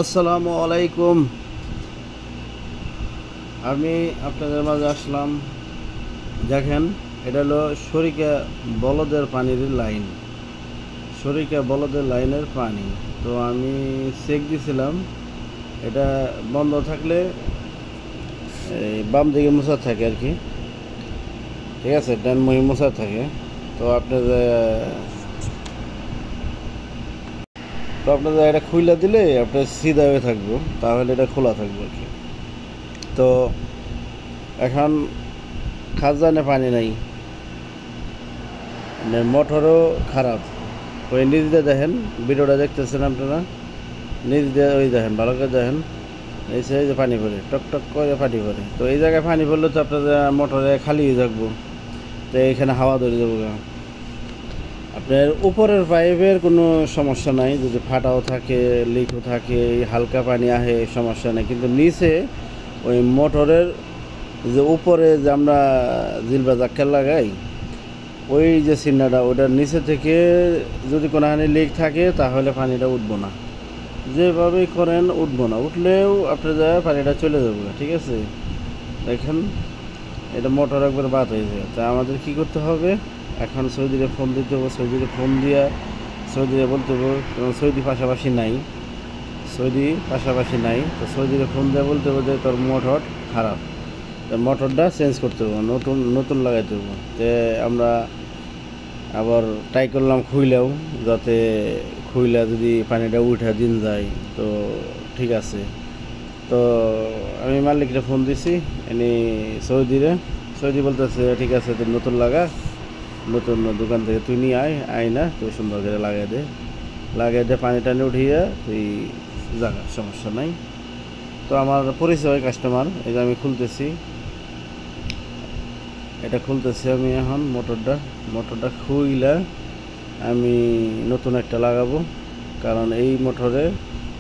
আসসালামু আলাইকুম। আমি আপনাদের মাঝে আসলাম। দেখেন, এটা হলো শরিকা বলদের পানির লাইন, শরিকা বলদের লাইনের পানি। তো আমি চেক দিছিলাম, এটা বন্ধ থাকলে এই বাম দিকে মোছা থাকে আর কি, ঠিক আছে, ডান মুখে মোছা থাকে। তো আপনাদের এটা খুলে দিলে আপনার সিধা হয়ে থাকবো, তাহলে এটা খোলা থাকবে আর কি। তো এখন খাজানে পানি নাই, মানে মোটরও খারাপ। ওই নিচ দিয়ে দেখেন, ভিডিওটা দেখতেছেন আপনারা, নিচ দিয়ে ওই দেখেন, ভালো করে দেখেন, এই যে পানি পড়ে, টক টক করে পানি পড়ে। তো এই জায়গায় পানি পড়লে তো আপনাদের মোটরে খালি হয়ে থাকবো, তো এইখানে হাওয়া ধরে যাবো। আপনার উপরের পাইপের কোনো সমস্যা নাই, যদি ফাটাও থাকে, লিকও থাকে, হালকা পানি আহে, সমস্যা নেই। কিন্তু নিচে ওই মোটরের যে উপরে যে আমরা জিলবা জাক্কার লাগাই, ওই যে চিহ্নটা, ওটার নিচে থেকে যদি কোনোখানে লিক থাকে তাহলে পানিটা উঠবো না, যেভাবেই করেন উঠবো না। উঠলেও আপনার যায় পানিটা চলে যাবে, ঠিক আছে। দেখেন, এটা মোটর একবার বাদ হয়ে যায়। তা আমাদের কি করতে হবে, এখন সৌদিরে ফোন দিতে হবে। সৌদিরে ফোন দিয়া সৌদিরে বলতে হবে, কারণ সৌদি পাশাপাশি নাই, তো সৌদিরে ফোন দিয়ে বলতে হবে যে তোর মোটর খারাপ, তো মোটরটা চেঞ্জ করতে হবে, নতুন লাগাইতে হবে। তো আমরা আবার ট্রাই করলাম খুইলেও, যাতে খুইলা যদি পানিটা উঠে দিন যায় তো ঠিক আছে। তো আমি মালিকরে ফোন দিছি, এনে সৌদি বলতেছে ঠিক আছে, তুই নতুন লাগা, নতুন দোকান থেকে তুই নিয়ে আয় না, তুই সুন্দর করে লাগাই দে পানি টানি উঠিয়ে তুই জাগা, সমস্যা নাই। তো আমার পরিচয় কাস্টমার, এই যে আমি খুলতেছি, এটা খুলতেছি আমি এখন মোটরটা খুইলা আমি নতুন একটা লাগাবো, কারণ এই মোটরে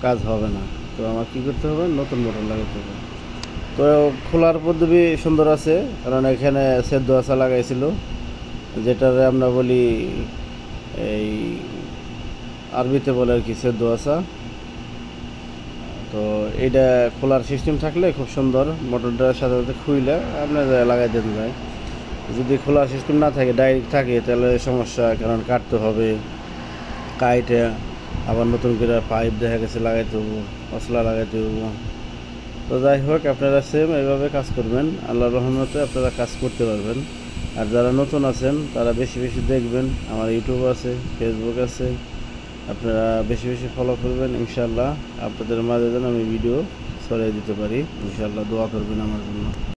কাজ হবে না। তো আমার কী করতে হবে, নতুন মোটর লাগাতে হবে। তো খোলার পদ্ধতি সুন্দর আছে, কারণ এখানে সেদ্ধ আসা লাগাইছিল, যেটারে আমরা বলি এই আরবিতে বলে আর কি সেদ্ধ আসা। তো এটা খোলার সিস্টেম থাকলে খুব সুন্দর, মোটরটার সাথে সাথে খুইলে আপনার লাগাই দিতে যায়। যদি খোলার সিস্টেম না থাকে, ডাইরেক্ট থাকে, তাহলে সমস্যা, কারণ কাটতে হবে, কাইটে আবার নতুন করে পাইপ দেখা গেছে লাগাইতে হবো, মশলা লাগাইতে হবো। তো যাই হোক, আপনারা সেম এইভাবে কাজ করবেন, আল্লাহর রহমতে আপনারা কাজ করতে পারবেন। আর যারা নতুন আছেন তারা বেশি বেশি দেখবেন, আমার ইউটিউব আছে, ফেসবুক আছে, আপনারা বেশি বেশি ফলো করবেন। ইনশাআল্লাহ আপনাদের মাঝে যেন আমি ভিডিও ছড়িয়ে দিতে পারি, ইনশাআল্লাহ দোয়া করবেন আমার জন্য।